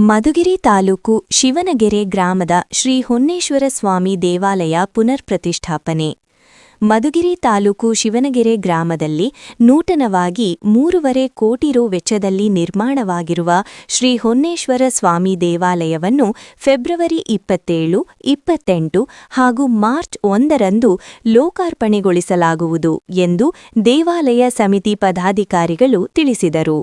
ಮಧುಗಿರಿ ತಾಲೂಕು ಶಿವನಗೆರೆ ಗ್ರಾಮದ ಶ್ರೀ ಹೊನ್ನೇಶ್ವರ ಸ್ವಾಮಿ ದೇವಾಲಯ ಪುನರ್ ಪ್ರತಿಷ್ಠಾಪನೆ. ಮಧುಗಿರಿ ತಾಲೂಕು ಶಿವನಗೆರೆ ಗ್ರಾಮದಲ್ಲಿ ನೂತನವಾಗಿ 3.5 ಕೋಟಿ ರು ವೆಚ್ಚದಲ್ಲಿ ನಿರ್ಮಾಣವಾಗಿರುವ ಶ್ರೀ ಹೊನ್ನೇಶ್ವರ ಸ್ವಾಮಿ ದೇವಾಲಯವನ್ನು ಫೆಬ್ರವರಿ 27, 28 ಹಾಗೂ ಮಾರ್ಚ್ 1ರಂದು ಲೋಕಾರ್ಪಣೆಗೊಳಿಸಲಾಗುವುದು ಎಂದು ದೇವಾಲಯ ಸಮಿತಿ ಪದಾಧಿಕಾರಿಗಳು ತಿಳಿಸಿದರು.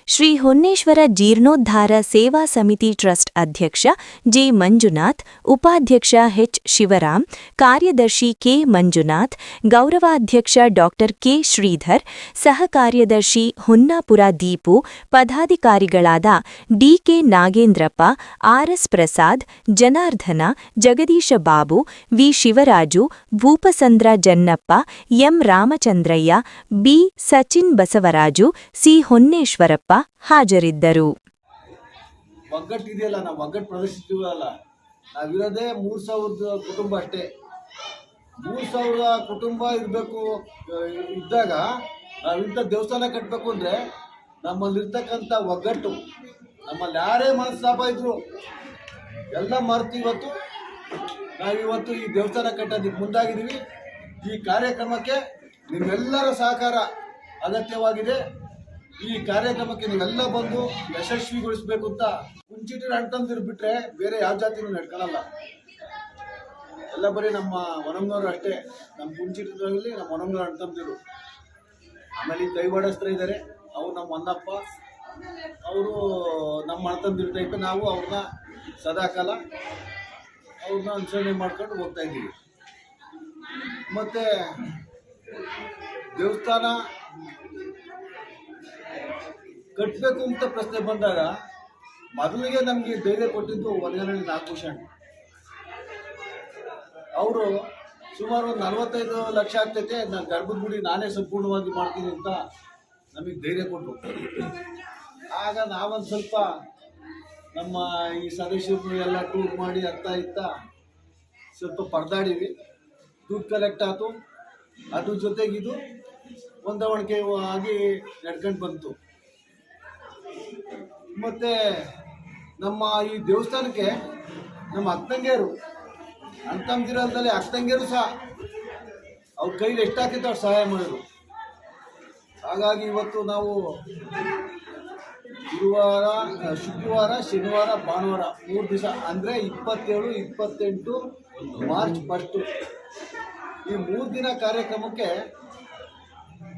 ಶ್ರೀ ಹೊನ್ನೇಶ್ವರ ಜೀರ್ಣೋದ್ಧಾರ ಸೇವಾ ಸಮಿತಿ ಟ್ರಸ್ಟ್ ಅಧ್ಯಕ್ಷ ಜೆ. ಮಂಜುನಾಥ್, ಉಪಾಧ್ಯಕ್ಷ ಎಚ್. ಶಿವರಾಮ್, ಕಾರ್ಯದರ್ಶಿ ಕೆ. ಮಂಜುನಾಥ್, ಗೌರವಾಧ್ಯಕ್ಷ ಡಾ. ಕೆ. ಶ್ರೀಧರ್, ಸಹ ಕಾರ್ಯದರ್ಶಿ ಹೊನ್ನಾಪುರ ದೀಪು, ಪದಾಧಿಕಾರಿಗಳಾದ D. K. Nagendrappa, R. S. Prasad, Janardhana, Jagadisha Babu, V. Shivaraju, Bhupasandra Jannappa, M. Ramachandraiah, B. Sachin Basavaraju, C. Honneshwarappa ಹಾಜರಿದ್ದರು. ಒಗ್ಗಟ್ಟಿದೆಯಲ್ಲ, ನಾವು ಒಗ್ಗಟ್ಟು ಪ್ರದರ್ಶಿಸ್ತೀವಲ್ಲ, ನಾವಿರೋದೇ 3,000 ಕುಟುಂಬ ಅಷ್ಟೇ. 3,000 ಕುಟುಂಬ ಇರಬೇಕು ಇದ್ದಾಗ ನಾವಿಂಥ ದೇವಸ್ಥಾನ ಕಟ್ಟಬೇಕು ಅಂದರೆ ನಮ್ಮಲ್ಲಿರ್ತಕ್ಕಂಥ ಒಗ್ಗಟ್ಟು, ನಮ್ಮಲ್ಲಿ ಯಾರೇ ಮನಸ್ತಾಪ ಇದ್ರು ಎಲ್ಲ ಮರೆತು ನಾವಿವತ್ತು ಈ ದೇವಸ್ಥಾನ ಕಟ್ಟೋದಕ್ಕೆ ಮುಂದಾಗಿದ್ದೀವಿ. ಈ ಕಾರ್ಯಕ್ರಮಕ್ಕೆ ನಿಮ್ಮೆಲ್ಲರ ಸಹಕಾರ ಅಗತ್ಯವಾಗಿದೆ. ಈ ಕಾರ್ಯಕ್ರಮಕ್ಕೆ ನೀವೆಲ್ಲ ಬಂದು ಯಶಸ್ವಿಗೊಳಿಸಬೇಕು ಅಂತ. ಕುಂಚಿಟಿರ ಅಣ್ತಂದಿರು ಬಿಟ್ಟರೆ ಬೇರೆ ಯಾವ ಜಾತಿನೂ ನಡ್ಕೊಳ್ಳಲ್ಲ. ಎಲ್ಲ ಬರೀ ನಮ್ಮ ಒಣಮ್ನವರು ಅಷ್ಟೇ. ನಮ್ಮ ಕುಂಚಿಟಿರಲ್ಲಿ ನಮ್ಮ ಒಣಮ್ನವ್ರು ಅಣ್ತಂದಿರು. ಆಮೇಲೆ ಈ ಕೈವಾಡಸ್ತ್ರ ಇದ್ದಾರೆ, ಅವ್ರು ನಮ್ಮ ಹೊನ್ನಪ್ಪ, ಅವರು ನಮ್ಮ ಅಣ್ತಂದಿರು ಟೈಪ್. ನಾವು ಅವ್ರನ್ನ ಸದಾಕಾಲ ಅವ್ರನ್ನ ಅನುಸರಣೆ ಮಾಡ್ಕೊಂಡು ಹೋಗ್ತಾ ಇದ್ದೀವಿ. ಮತ್ತು ದೇವಸ್ಥಾನ ಕಟ್ಟಬೇಕು ಅಂತ ಪ್ರಶ್ನೆ ಬಂದಾಗ ಮೊದಲಿಗೆ ನಮಗೆ ಧೈರ್ಯ ಕೊಟ್ಟಿದ್ದು ವನಗನಹಳ್ಳಿ ನಾಗಭೂಷಣ್. ಅವರು ಸುಮಾರು 45 ಲಕ್ಷ ಆಗ್ತೈತೆ, ನಾನು ಗರ್ಭದ ಗುಡಿ ನಾನೇ ಸಂಪೂರ್ಣವಾಗಿ ಮಾಡ್ತೀನಿ ಅಂತ ನಮಗೆ ಧೈರ್ಯ ಕೊಟ್ಟರು. ಆಗ ನಾವೊಂದು ಸ್ವಲ್ಪ ನಮ್ಮ ಈ ಸದಸ್ಯರು ಎಲ್ಲ ಟೂರ್ ಮಾಡಿ ಅರ್ಥ ಸ್ವಲ್ಪ ಪರದಾಡಿವಿ. ದುಡ್ಡು ಕಲೆಕ್ಟ್ ಆಯಿತು. ಅದ್ರ ಜೊತೆಗಿದು ಹೊಂದಾಣಿಕೆ ಆಗಿ ನಡ್ಕೊಂಡು ಬಂತು. ಮತ್ತು ನಮ್ಮ ಈ ದೇವಸ್ಥಾನಕ್ಕೆ ನಮ್ಮ ಅಕ್ಕಂಗಿಯರು, ಅಣ್ತಂದಿರಲ್ದಲ್ಲೇ ಅಕ್ಕಂಗಿಯರು ಸಹ ಅವ್ರ ಕೈಲಿ ಎಷ್ಟಾಗ್ತಿತ್ತು ಅವ್ರು ಸಹಾಯ ಮಾಡಿದ್ರು. ಹಾಗಾಗಿ ಇವತ್ತು ನಾವು ಗುರುವಾರ, ಶುಕ್ರವಾರ, ಶನಿವಾರ, ಭಾನುವಾರ 3 ದಿವಸ ಅಂದರೆ 27, 28, ಮಾರ್ಚ್ 1 ಈ 3 ದಿನ ಕಾರ್ಯಕ್ರಮಕ್ಕೆ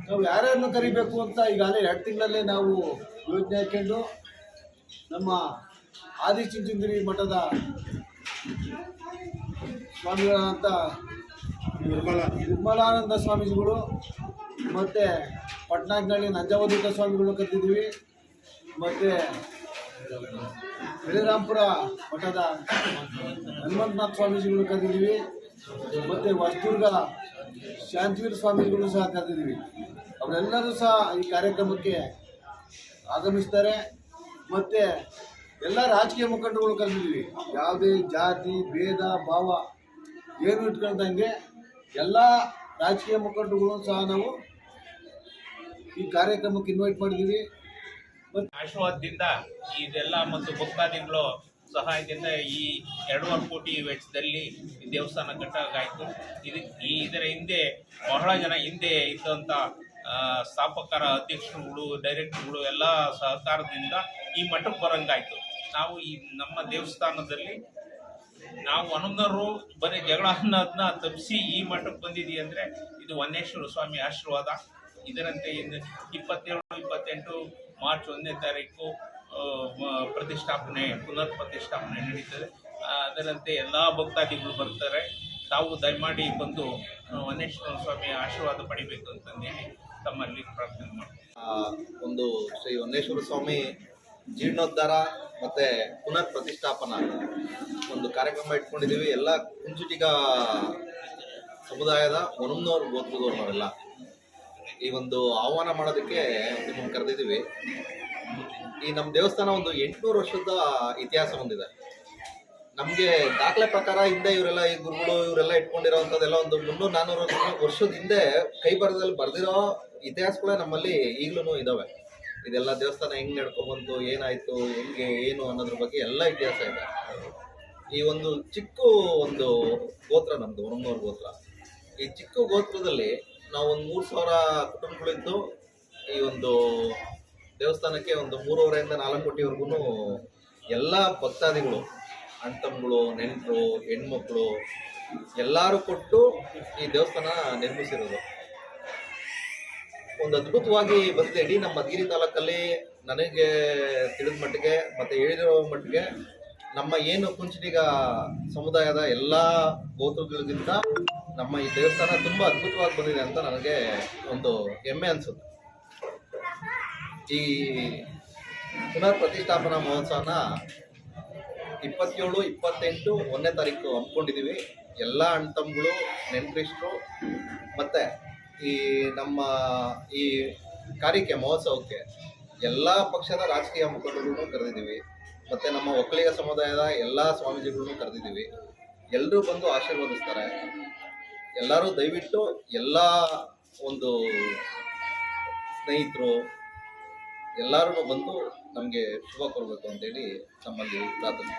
ನಾವು ಯಾರ್ಯಾರನ್ನು ಕರಿಬೇಕು ಅಂತ ಈಗಾಗಲೇ 2 ತಿಂಗಳಲ್ಲೇ ನಾವು ಯೋಜನೆ ಹಾಕ್ಕೊಂಡು ನಮ್ಮ ಆದಿಚುಂಚನಗಿರಿ ಮಠದ ಸ್ವಾಮಿಗಳಂತ ನಿರ್ಮಲಾನಂದ ಸ್ವಾಮೀಜಿಗಳು ಮತ್ತು ಪಟ್ನಾಗ್ನಳ್ಳಿ ನಂಜಾವಧೂತ ಸ್ವಾಮಿಗಳು ಕರೆದಿದ್ದೀವಿ. ಮತ್ತು ಶ್ರೀರಾಂಪುರ ಮಠದ ಹನುಮಂತನಾಥ ಸ್ವಾಮೀಜಿಗಳು ಕರೆದಿದ್ದೀವಿ. ಮತ್ತು ಹೊಸದುರ್ಗ ಶಾಂತಿವೀರ ಸ್ವಾಮೀಜಿಗಳು ಸಹ ಕರೆದಿದ್ದೀವಿ. ಅವರೆಲ್ಲರೂ ಸಹ ಈ ಕಾರ್ಯಕ್ರಮಕ್ಕೆ ಆಗಮಿಸ್ತಾರೆ. ಮತ್ತು ಎಲ್ಲ ರಾಜಕೀಯ ಮುಖಂಡರುಗಳು ಕರೆದಿದ್ದೀವಿ. ಯಾವುದೇ ಜಾತಿ ಭೇದ ಭಾವ ಏನು ಇಟ್ಕೊಳ್ದಂಗೆ ಎಲ್ಲ ರಾಜಕೀಯ ಮುಖಂಡರುಗಳು ಸಹ ನಾವು ಈ ಕಾರ್ಯಕ್ರಮಕ್ಕೆ ಇನ್ವೈಟ್ ಮಾಡಿದ್ದೀವಿ. ಆಶೀರ್ವಾದದಿಂದ ಇದೆಲ್ಲ ಮತ್ತು ಭಕ್ತಾದಿಗಳು ಸಹಾಯದಿಂದ ಈ 2.5 ಕೋಟಿ ವೆಚ್ಚದಲ್ಲಿ ದೇವಸ್ಥಾನ ಕಟ್ಟೋಕ್ಕಾಯಿತು. ಇದರ ಹಿಂದೆ ಬಹಳ ಜನ ಹಿಂದೆ ಇದ್ದಂಥ ಸ್ಥಾಪಕರ, ಅಧ್ಯಕ್ಷರುಗಳು, ಡೈರೆಕ್ಟರ್ಗಳು ಎಲ್ಲ ಸಹಕಾರದಿಂದ ಈ ಮಠಕ್ಕೆ ಬರೋಂಗಾಯಿತು. ನಾವು ಈ ನಮ್ಮ ದೇವಸ್ಥಾನದಲ್ಲಿ ನಾವು ಹನ್ನೊಂದರು ಬರೀ ಜಗಳ ಅನ್ನೋದನ್ನ ತಪ್ಪಿಸಿ ಈ ಮಠಕ್ಕೆ ಬಂದಿದ್ದೀವಿ ಅಂದರೆ ಇದು ಹೊನ್ನೇಶ್ವರ ಸ್ವಾಮಿ ಆಶೀರ್ವಾದ. ಇದರಂತೆ 27, 28 ಮಾರ್ಚ್ 1ನೇ ತಾರೀಕು ಪುನರ್ ಪ್ರತಿಷ್ಠಾಪನೆ ನಡೀತದೆ. ಅದರಂತೆ ಎಲ್ಲ ಭಕ್ತಾದಿಗಳು ಬರ್ತಾರೆ. ತಾವು ದಯಮಾಡಿ ಬಂದು ಹೊನ್ನೇಶ್ವರ ಸ್ವಾಮಿಯ ಆಶೀರ್ವಾದ ಪಡಿಬೇಕು ಅಂತಂದೇಳಿ ತಮ್ಮಲ್ಲಿ ಪ್ರಾರ್ಥನೆ ಮಾಡ್ತೀವಿ. ಒಂದು ಶ್ರೀ ಹೊನ್ನೇಶ್ವರ ಸ್ವಾಮಿ ಜೀರ್ಣೋದ್ಧಾರ ಮತ್ತು ಪುನರ್ ಪ್ರತಿಷ್ಠಾಪನಾ ಒಂದು ಕಾರ್ಯಕ್ರಮ ಇಟ್ಕೊಂಡಿದ್ದೀವಿ. ಎಲ್ಲ ಕುಂಚಿಟಿಗ ಸಮುದಾಯದ ಒಣಮ್ನವ್ರು ಗೋತ್ರದವ್ರು ನಾವೆಲ್ಲ ಈ ಒಂದು ಆಹ್ವಾನ ಮಾಡೋದಕ್ಕೆ ನಿಮ್ಮನ್ನು ಕರೆದಿದ್ದೀವಿ. ಈ ನಮ್ಮ ದೇವಸ್ಥಾನ ಒಂದು 800 ವರ್ಷದ ಇತಿಹಾಸ ಹೊಂದಿದೆ. ನಮಗೆ ದಾಖಲೆ ಪ್ರಕಾರ ಹಿಂದೆ ಇವರೆಲ್ಲ ಈ ಗುರುಗಳು ಇವರೆಲ್ಲ ಇಟ್ಕೊಂಡಿರೋವಂಥದ್ದೆಲ್ಲ ಒಂದು 300-400 ವರ್ಷದ ಹಿಂದೆ ಕೈ ಬರದಲ್ಲಿ ಬರೆದಿರೋ ಇತಿಹಾಸಗಳೇ ನಮ್ಮಲ್ಲಿ ಈಗಲೂ ಇದ್ದಾವೆ. ಇದೆಲ್ಲ ದೇವಸ್ಥಾನ ಹೆಂಗ್ ನಡ್ಕೊಂಡ್ಬಂತು, ಏನಾಯ್ತು, ಹೆಂಗೆ ಏನು ಅನ್ನೋದ್ರ ಬಗ್ಗೆ ಎಲ್ಲ ಇತಿಹಾಸ ಇದೆ. ಈ ಒಂದು ಚಿಕ್ಕ ಒಂದು ಗೋತ್ರ ನಮ್ದು ಹೊರಮನೂರು ಗೋತ್ರ. ಈ ಚಿಕ್ಕ ಗೋತ್ರದಲ್ಲಿ ನಾವು ಒಂದು 3,000 ಕುಟುಂಬಗಳಿದ್ದು ಈ ಒಂದು ದೇವಸ್ಥಾನಕ್ಕೆ ಒಂದು 3.5 ಇಂದ 4 ಕೋಟಿವರೆಗೂ ಎಲ್ಲ ಭಕ್ತಾದಿಗಳು, ಅಣ್ತಮ್ಮಗಳು, ನೆಂಟರು, ಹೆಣ್ಮಕ್ಳು ಎಲ್ಲರೂ ಕೊಟ್ಟು ಈ ದೇವಸ್ಥಾನ ನಿರ್ಮಿಸಿರೋದು. ಒಂದು ಅದ್ಭುತವಾಗಿ ಬಂದಿದೆ. ಇಡೀ ನಮ್ಮ ಮಧುಗಿರಿ ತಾಲೂಕಲ್ಲಿ ನನಗೆ ತಿಳಿದ ಮಟ್ಟಿಗೆ ಮತ್ತೆ ಹೇಳಿರೋ ಮಟ್ಟಿಗೆ ನಮ್ಮ ಏನು ಕುಂಚಿಟಿಗ ಸಮುದಾಯದ ಎಲ್ಲ ಗೋತ್ರಗಳಿಗಿಂತ ನಮ್ಮ ಈ ದೇವಸ್ಥಾನ ತುಂಬ ಅದ್ಭುತವಾಗಿ ಬಂದಿದೆ ಅಂತ ನನಗೆ ಒಂದು ಹೆಮ್ಮೆ ಅನಿಸುತ್ತೆ. ಈ ಪುನರ್ ಪ್ರತಿಷ್ಠಾಪನಾ ಮಹೋತ್ಸವನ 27, 28, 1ನೇ ತಾರೀಕು ಹಮ್ಮಿಕೊಂಡಿದ್ದೀವಿ. ಎಲ್ಲ ಅಣ್ತಮ್ಮಗಳು, ನೆಂಟರಿಷ್ಟರು ಮತ್ತು ಈ ನಮ್ಮ ಈ ಕಾರ್ಯಕ್ಕೆ ಮಹೋತ್ಸವಕ್ಕೆ ಎಲ್ಲ ಪಕ್ಷದ ರಾಜಕೀಯ ಮುಖಂಡರನ್ನು ಕರೆದಿದ್ದೀವಿ. ಮತ್ತು ನಮ್ಮ ಒಕ್ಕಲಿಗ ಸಮುದಾಯದ ಎಲ್ಲ ಸ್ವಾಮೀಜಿಗಳನ್ನು ಕರೆದಿದ್ದೀವಿ. ಎಲ್ಲರೂ ಬಂದು ಆಶೀರ್ವದಿಸ್ತಾರೆ. ಎಲ್ಲರೂ ದಯವಿಟ್ಟು ಎಲ್ಲ ಒಂದು ಸ್ನೇಹಿತರು ಎಲ್ಲರೂ ಬಂದು ನಮಗೆ ಶುಭ ಕೊಡಬೇಕು ಅಂತೇಳಿ ನಮ್ಮಲ್ಲಿ ಪ್ರಾರ್ಥನೆ.